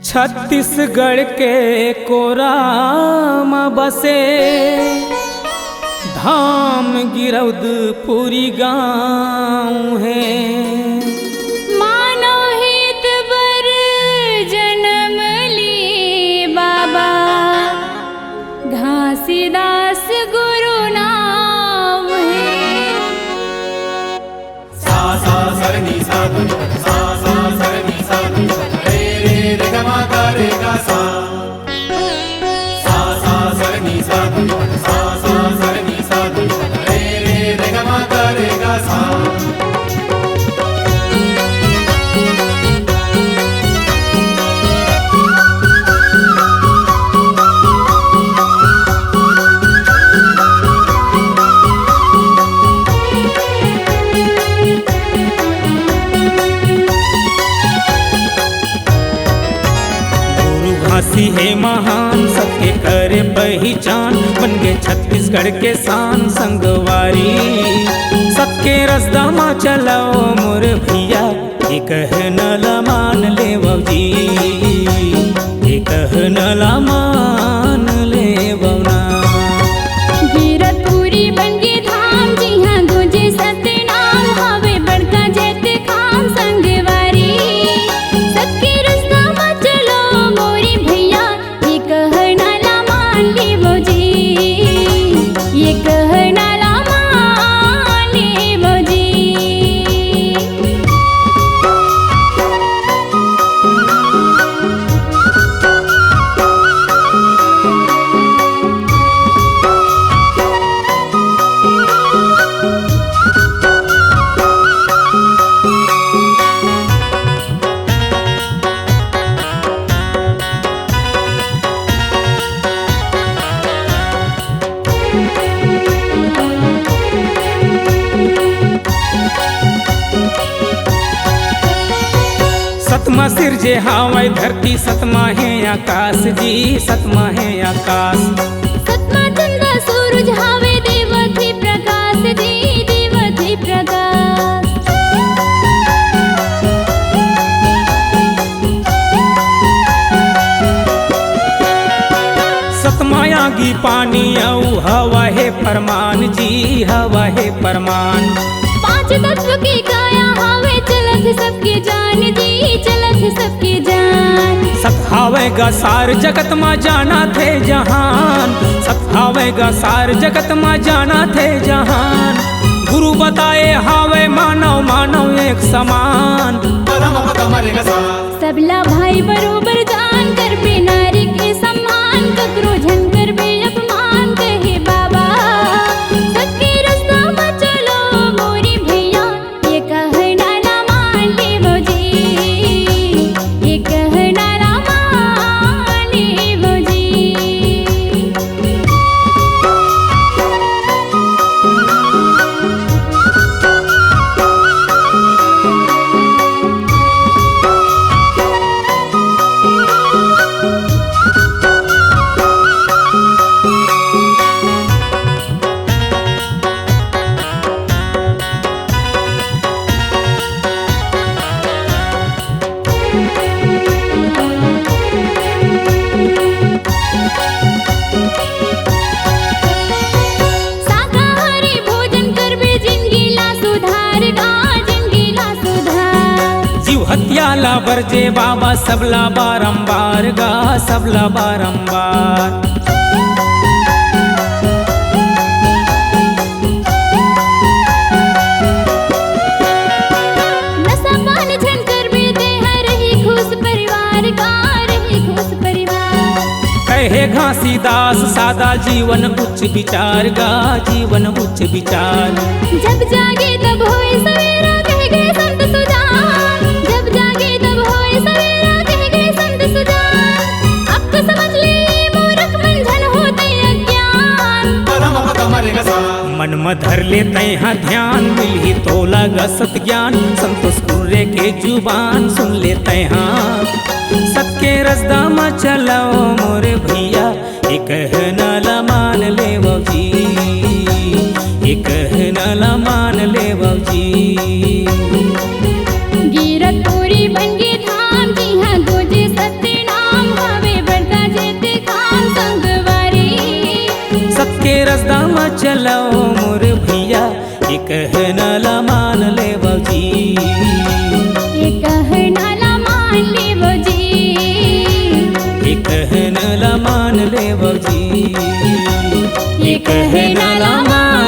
छत्तीसगढ़ के कोराम बसे धाम गिरौदपुरी गाँव है। मानव हित बर जन्म लिए बाबा घासीदास गुरु नाम है। सा सा सरनी सा सा सा सरनी सा रे रे रे ग मा गा रे गा सा सा सा सरनी सा सा सा सरनी सा रे रे रे ग मा गा रे गा सा। घासी है महान सबके करे पहचान, बन गए छत्तीसगढ़ के शान संगवारी। सबके रसदामा चलाओ मोर भैया, ये कहना ला मान ले जी, ये कहना ला मान ले बवना। गिरौदपुरी बन के धाम जी हाँ गुजे सत्य नाम हवे बड़का जैते खाम संगवारी। सबके रास्ता में चलो मोरी भैया, ये कहना ला मान लेवो जी, ये कहना ला मान लेवो जी। सतमा सिर जे हावय धरती, सतमा है आकाश जी, सतमा है आकाश। सतमा चंद्र सूरज हावे देवथी प्रकाश जी, देवथी प्रकाश। सतमा आगी पानी औ हवा है फरमान जी, हवा है फरमान। पांच तत्व की काया हावे चलत सबके जान जी, चलत सबके जान। सखावेगा सार जगत में जाना थे जहान, सखावेगा सार जगत में जाना थे जहान। गुरु बताए हावे मानव मानव एक समान। सबला भाई बरोबर जान कर बे नारी के सम्मान, ककरो झन कर बे अपमान कहे बाबा। सबके रास्ता में चलो मोरी भैया, ये कहना ला मान लेवो जी, ये कहना ला मान लेवो जी। शाकाहारी भोजन करबे जिंदगी ला सुधार गा, जिंदगी ला सुधार। जीव हत्या ला बरजे बाबा सबला बारंबार गा, सबला बारंबार। नशा पान झन करबे ते है रही खुश परिवार गा, रही खुश परिवार। कहे घासीदास सादा जीवन उच्च विचार गा, जीवन उच्च विचार। जब जागे तब होए सवेरा कह गए संत सुजान, जब जागे तब होए सवेरा कह गए संत सुजान। अब तो समझ ले ये मूर्ख मन झन होते अज्ञान। मन में धर लेते हैं ध्यान, मिली तो लगा सत ज्ञान। संतोष कुर्रे के जुबान सुन लेते हैं, सबके रसदा में चलाओ मोरे भैया। ये कहना ला मान ले जी, ये कहना ला मान ले जी। गिरौदपुरी बन के धाम जी हाँ गुजे सत्य नाम। चलो मोर भैया ये कहना मान ले बजी, ये कहना ला मान ले बजी, ये कहना मान ले बजी, ये कहना मान